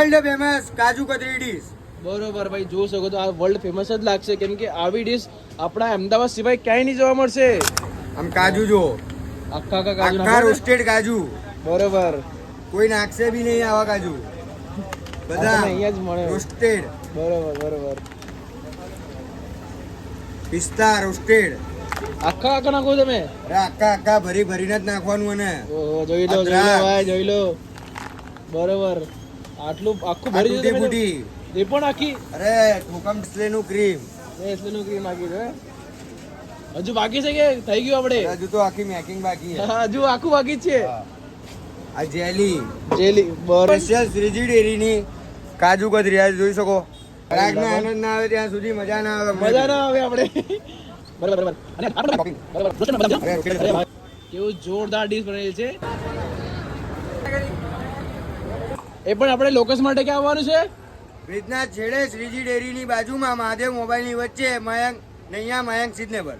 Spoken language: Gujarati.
વર્લ્ડ ફેમસ કાજુ કતરી ડીશ. બરોબર ભાઈ, જોઈ શકો તો આ વર્લ્ડ ફેમસ જ લાગશે, કેમ કે આવી ડીશ આપણા અમદાવાદ સિવાય ક્યાંય નહીં જોવા મળશે. આમ કાજુ જો આખા આખા કાજુ આખા રોસ્ટેડ કાજુ, બરોબર. કોઈ નાખશે બી નહીં આવા કાજુ, બધા અહીંયા જ મળે. રોસ્ટેડ. બરોબર બરોબર. પિસ્તા રોસ્ટેડ. આખા આખા નાખો તમે? અરે આખા આખા ભરી ભરીને જ નાખવાનું. અને ઓહો, જોઈ લો ભાઈ, જોઈ લો. બરોબર, આટલું આખું ભરી દીધું તમે? ફૂટી. એ પણ આખી? અરે કોકમ ડિસ્પ્લે નું ક્રીમ, નું ક્રીમ નાખી દો. હજુ બાકી છે કે થઈ ગયું આપણે? હજુ તો આખી મેકિંગ બાકી છે. હા, હજુ આખું બાકી જ છે. આ જેલી જેલી સ્પેશિયલ શ્રીજી ડેરીની કાજુ કતરી આ જોઈ શકો. ગ્રાહકને આનંદ ના આવે ત્યાં સુધી મજા ના આવે. મજા ના આવે આપણે. બરાબર બરાબર. અને કેવું જોરદાર ડીશ બનેલી છે. એ પણ આપણે લોકેશ માટે ક્યાં આવવાનું છે? બ્રિજના છેડે શ્રીજી ડેરીની બાજુમાં મહાદેવ મોબાઈલની વચ્ચે મયંક નૈયા મયંક સિદ્ધનેબર.